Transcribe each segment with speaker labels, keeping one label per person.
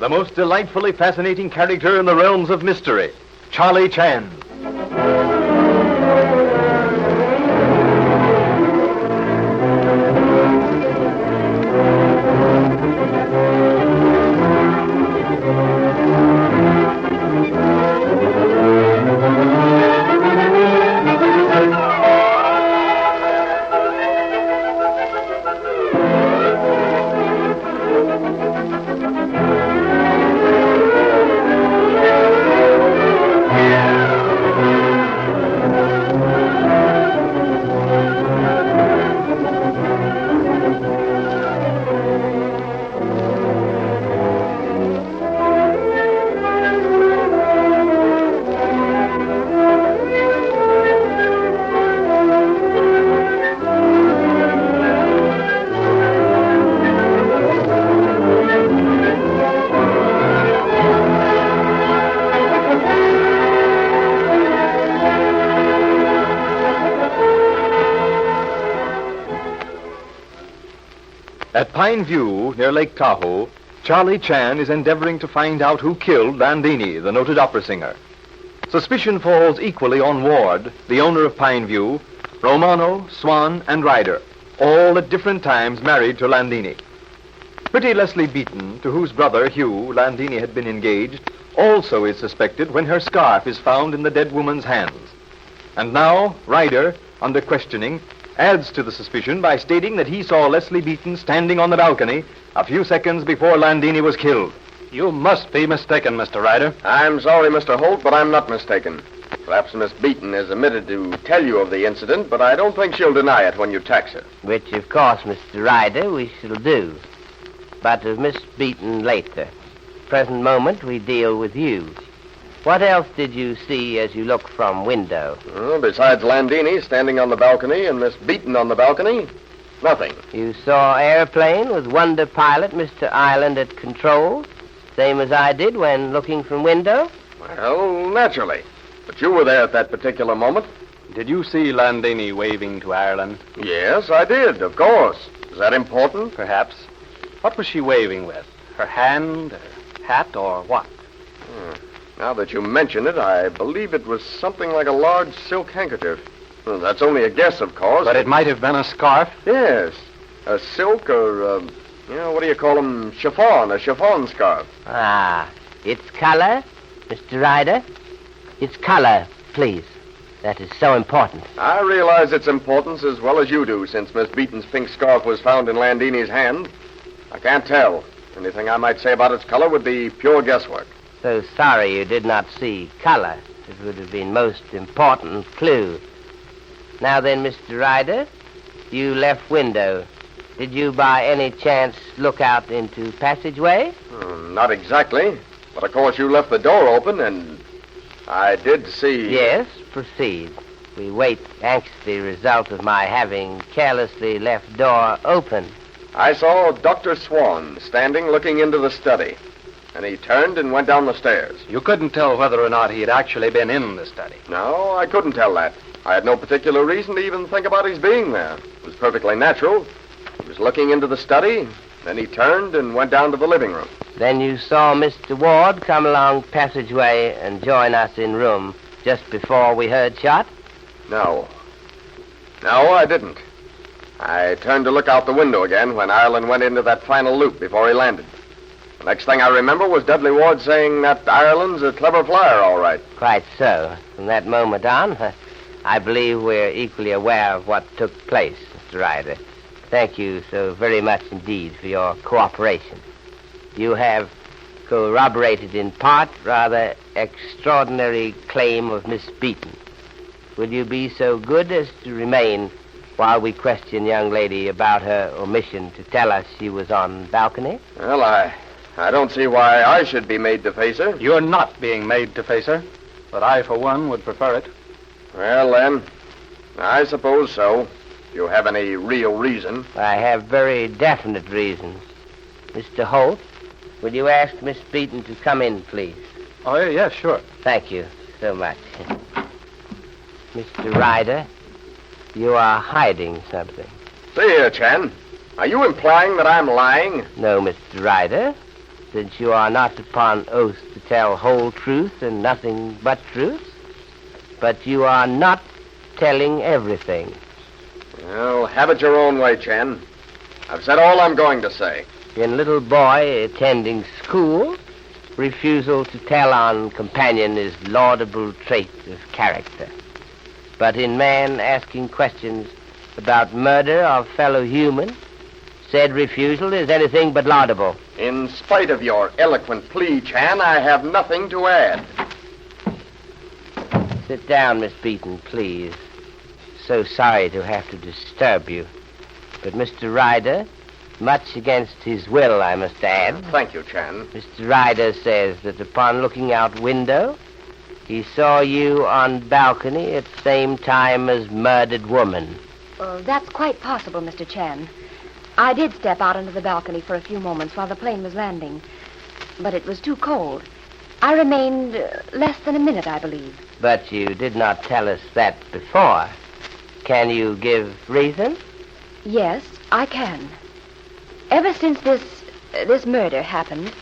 Speaker 1: the most delightfully fascinating character in the realms of mystery, Charlie Chan. At Pine View, near Lake Tahoe, Charlie Chan is endeavoring to find out who killed Landini, the noted opera singer. Suspicion falls equally on Ward, the owner of Pine View, Romano, Swan, and Ryder, all at different times married to Landini. Pretty Leslie Beaton, to whose brother, Hugh, Landini had been engaged, also is suspected when her scarf is found in the dead woman's hands. And now, Ryder, under questioning, adds to the suspicion by stating that he saw Leslie Beaton standing on the balcony a few seconds before Landini was killed.
Speaker 2: You must be mistaken, Mr. Ryder.
Speaker 3: I'm sorry, Mr. Holt, but I'm not mistaken. Perhaps Miss Beaton has omitted to tell you of the incident, but I don't think she'll deny it when you tax her.
Speaker 4: Which, of course, Mr. Ryder, we shall do. But of Miss Beaton later. Present moment, we deal with you. What else did you see as you looked from window?
Speaker 3: Well, besides Landini standing on the balcony and Miss Beaton on the balcony, nothing.
Speaker 4: You saw airplane with wonder pilot Mr. Ireland at control, same as I did when looking from window?
Speaker 3: Well, naturally. But you were there at that particular moment.
Speaker 2: Did you see Landini waving to Ireland?
Speaker 3: Yes, I did, of course. Is that important?
Speaker 2: Perhaps. What was she waving with? Her hand, her hat, or what?
Speaker 3: Now that you mention it, I believe it was something like a large silk handkerchief. Well, that's only a guess, of course.
Speaker 2: But it might have been a scarf?
Speaker 3: Yes. A silk or, what do you call them? Chiffon, a chiffon scarf.
Speaker 4: Ah, its color, Mr. Ryder? Its color, please. That is so important.
Speaker 3: I realize its importance as well as you do, since Miss Beaton's pink scarf was found in Landini's hand. I can't tell. Anything I might say about its color would be pure guesswork.
Speaker 4: So sorry you did not see color. It would have been most important clue. Now then, Mr. Ryder, you left window. Did you by any chance look out into passageway?
Speaker 3: Not exactly. But of course you left the door open and I did see...
Speaker 4: Yes, proceed. We wait anxiously result of my having carelessly left door open.
Speaker 3: I saw Dr. Swan standing looking into the study. And he turned and went down the stairs.
Speaker 2: You couldn't tell whether or not he had actually been in the study.
Speaker 3: No, I couldn't tell that. I had no particular reason to even think about his being there. It was perfectly natural. He was looking into the study, then he turned and went down to the living room.
Speaker 4: Then you saw Mr. Ward come along passageway and join us in room just before we heard shot?
Speaker 3: No. No, I didn't. I turned to look out the window again when Ireland went into that final loop before he landed. The next thing I remember was Dudley Ward saying that Ireland's a clever flyer, all right.
Speaker 4: Quite so. From that moment on, I believe we're equally aware of what took place, Mr. Ryder. Thank you so very much indeed for your cooperation. You have corroborated in part rather extraordinary claim of Miss Beaton. Will you be so good as to remain while we question young lady about her omission to tell us she was on balcony?
Speaker 3: Well, I don't see why I should be made to face her.
Speaker 2: You're not being made to face her, but I, for one, would prefer it.
Speaker 3: Well, then, I suppose so. If you have any real reason.
Speaker 4: I have very definite reasons. Mr. Holt, will you ask Miss Beaton to come in, please?
Speaker 2: Oh, yeah, sure.
Speaker 4: Thank you so much. Mr. Ryder, you are hiding something.
Speaker 3: See here, Chan. Are you implying that I'm lying?
Speaker 4: No, Mr. Ryder. since you are not upon oath to tell whole truth and nothing but truth. But you are not telling everything.
Speaker 3: Well, have it your own way, Chan. I've said all I'm going to say.
Speaker 4: In little boy attending school, refusal to tell on companion is laudable trait of character. But in man asking questions about murder of fellow human, said refusal is anything but laudable.
Speaker 3: In spite of your eloquent plea, Chan, I have nothing to add.
Speaker 4: Sit down, Miss Beaton, please. So sorry to have to disturb you. But Mr. Ryder, much against his will, I must add.
Speaker 3: Thank you, Chan.
Speaker 4: Mr. Ryder says that upon looking out window, he saw you on balcony at same time as murdered woman.
Speaker 5: Well, that's quite possible, Mr. Chan. I did step out onto the balcony for a few moments while the plane was landing, but it was too cold. I remained less than a minute, I believe.
Speaker 4: But you did not tell us that before. Can you give reason?
Speaker 5: Yes, I can. Ever since this murder happened,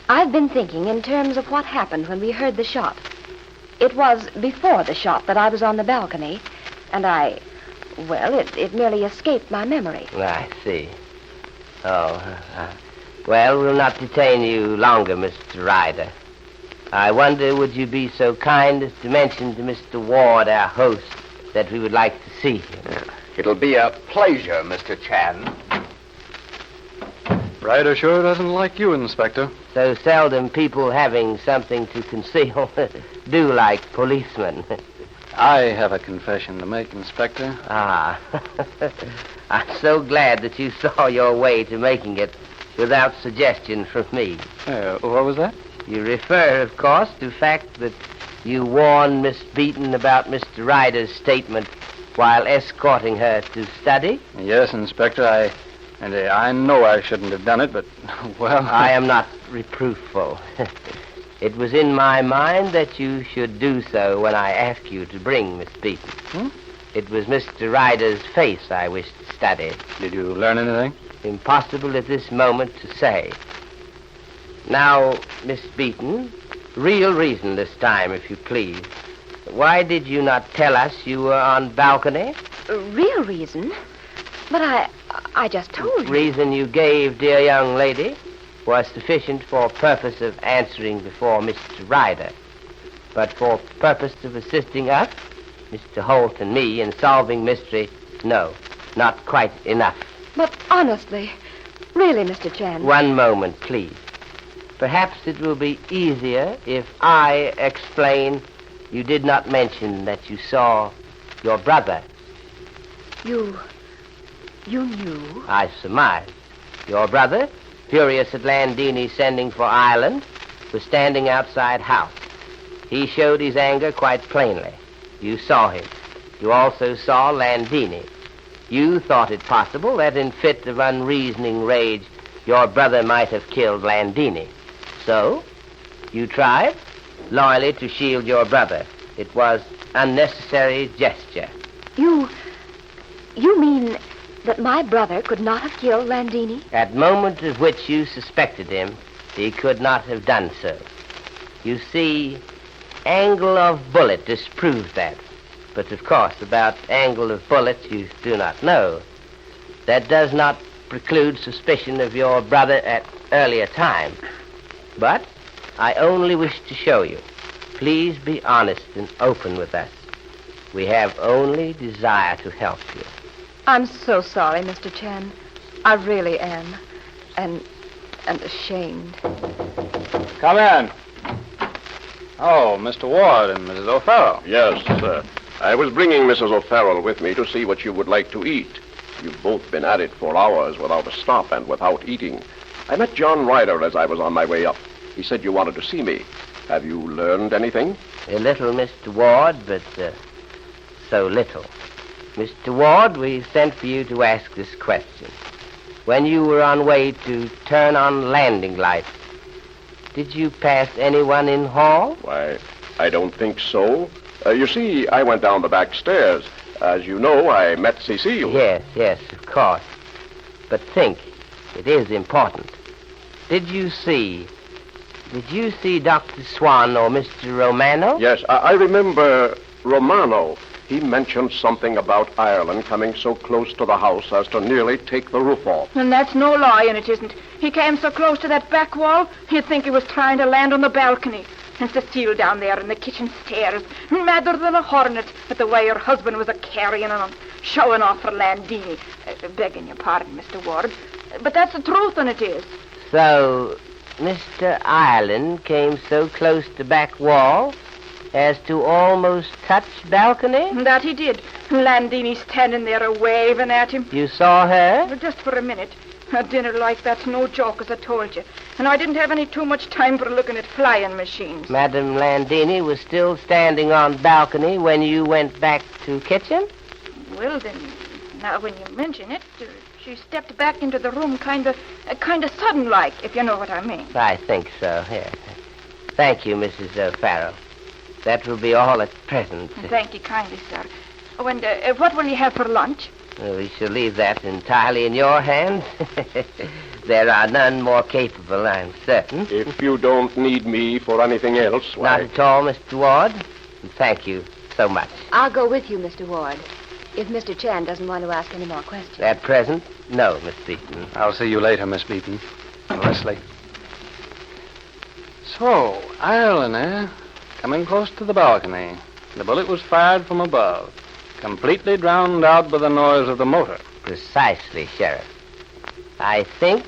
Speaker 5: I've been thinking in terms of what happened when we heard the shot. It was before the shot that I was on the balcony, and it merely escaped my memory.
Speaker 4: I see. Well, we'll not detain you longer, Mr. Ryder. I wonder, would you be so kind as to mention to Mr. Ward, our host, that we would like to see him?
Speaker 3: It'll be a pleasure, Mr. Chan.
Speaker 2: Ryder sure doesn't like you, Inspector.
Speaker 4: So seldom people having something to conceal do like policemen.
Speaker 2: I have a confession to make, Inspector.
Speaker 4: Ah. I'm so glad that you saw your way to making it without suggestion from me.
Speaker 2: What was that?
Speaker 4: You refer, of course, to the fact that you warned Miss Beaton about Mr. Ryder's statement while escorting her to study?
Speaker 2: Yes, Inspector, I know I shouldn't have done it, but, well...
Speaker 4: I am not reproofful. It was in my mind that you should do so when I asked you to bring Miss Beaton. It was Mr. Ryder's face I wished to study.
Speaker 2: Did you learn anything?
Speaker 4: Impossible at this moment to say. Now, Miss Beaton, real reason this time, if you please. Why did you not tell us you were on balcony?
Speaker 5: Real reason? But I just told you.
Speaker 4: Reason you gave, dear young lady, was sufficient for purpose of answering before Mr. Ryder. But for purpose of assisting us, Mr. Holt and me, in solving mystery, no, not quite enough.
Speaker 5: But honestly, really, Mr. Chan...
Speaker 4: One moment, please. Perhaps it will be easier if I explain you did not mention that you saw your brother.
Speaker 5: You knew?
Speaker 4: I surmised. Your brother, furious at Landini sending for Ireland, was standing outside house. He showed his anger quite plainly. You saw him. You also saw Landini. You thought it possible that in fit of unreasoning rage, your brother might have killed Landini. So, you tried, loyally to shield your brother. It was unnecessary gesture.
Speaker 5: You mean that my brother could not have killed Landini?
Speaker 4: At moment of which you suspected him, he could not have done so. You see, angle of bullet disproves that. But of course, about angle of bullet you do not know. That does not preclude suspicion of your brother at earlier time. But I only wish to show you. Please be honest and open with us. We have only desire to help you.
Speaker 5: I'm so sorry, Mr. Chan. I really am. And ashamed.
Speaker 2: Come in. Oh, Mr. Ward and Mrs. O'Farrell.
Speaker 6: Yes, sir. I was bringing Mrs. O'Farrell with me to see what you would like to eat. You've both been at it for hours without a stop and without eating. I met John Ryder as I was on my way up. He said you wanted to see me. Have you learned anything?
Speaker 4: A little, Mr. Ward, but so little. Mr. Ward, we sent for you to ask this question. When you were on way to turn on landing lights, did you pass anyone in hall?
Speaker 6: Why, I don't think so. You see, I went down the back stairs. As you know, I met Cecile.
Speaker 4: Yes, of course. But think, it is important. Did you see Did you see Dr. Swan or Mr. Romano?
Speaker 6: Yes, I remember Romano. He mentioned something about Ireland coming so close to the house as to nearly take the roof off.
Speaker 7: And that's no lie, and it isn't. He came so close to that back wall, you'd think he was trying to land on the balcony. And Cecile down there in the kitchen stairs, madder than a hornet at the way her husband was a-carrying on, showing off for Landini. Begging your pardon, Mr. Ward. But that's the truth, and it is.
Speaker 4: So, Mr. Ireland came so close to back wall as to almost touch balcony?
Speaker 7: That he did. Landini standing there a-waving at him.
Speaker 4: You saw her?
Speaker 7: Just for a minute. A dinner like that's no joke, as I told you. And I didn't have any too much time for looking at flying machines.
Speaker 4: Madame Landini was still standing on balcony when you went back to kitchen?
Speaker 7: Well, then, now when you mention it, she stepped back into the room kind of sudden-like, if you know what I mean.
Speaker 4: I think so, yes. Thank you, Mrs. O'Farrell. That will be all at present.
Speaker 7: Thank you kindly, sir. Oh, and what will you have for lunch?
Speaker 4: We shall leave that entirely in your hands. There are none more capable, I'm certain.
Speaker 6: If you don't need me for anything else, why...
Speaker 4: Not at all, Mr. Ward. Thank you so much.
Speaker 5: I'll go with you, Mr. Ward, if Mr. Chan doesn't want to ask any more questions.
Speaker 4: At present, no, Miss Beaton.
Speaker 2: I'll see you later, Miss Beaton. Leslie. So, Ireland, eh? Coming close to the balcony. The bullet was fired from above. Completely drowned out by the noise of the motor.
Speaker 4: Precisely, Sheriff. I think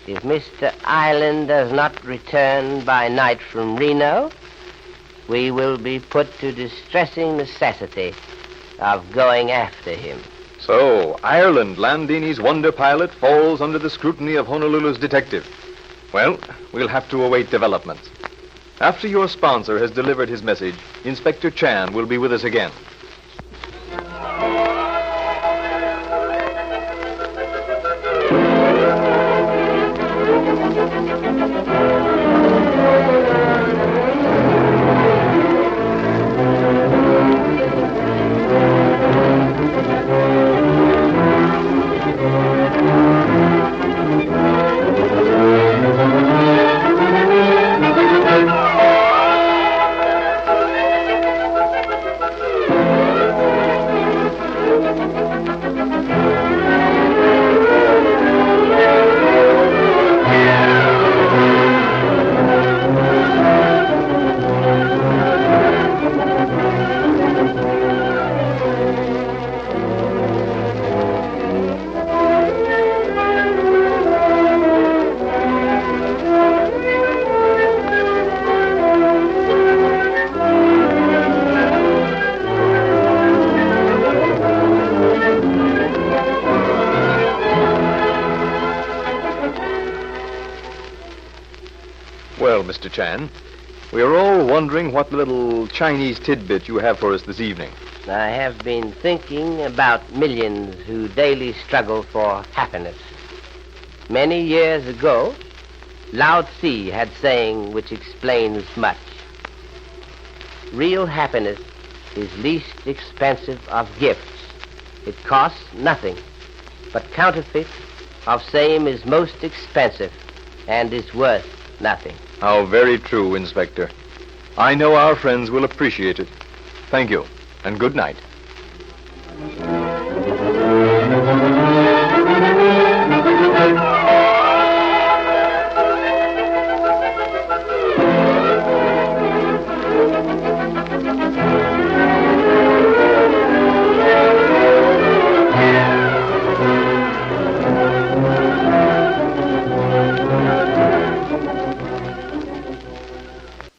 Speaker 4: if Mr. Ireland does not return by night from Reno, we will be put to distressing necessity of going after him.
Speaker 1: So, Ireland, Landini's wonder pilot, falls under the scrutiny of Honolulu's detective. Well, we'll have to await developments. After your sponsor has delivered his message, Inspector Chan will be with us again. Well, Mr. Chan, we are all wondering what little Chinese tidbit you have for us this evening.
Speaker 4: I have been thinking about millions who daily struggle for happiness. Many years ago, Lao Tzu had saying which explains much. Real happiness is least expensive of gifts. It costs nothing, but counterfeit of same is most expensive and is worth nothing.
Speaker 1: How very true, Inspector. I know our friends will appreciate it. Thank you, and good night.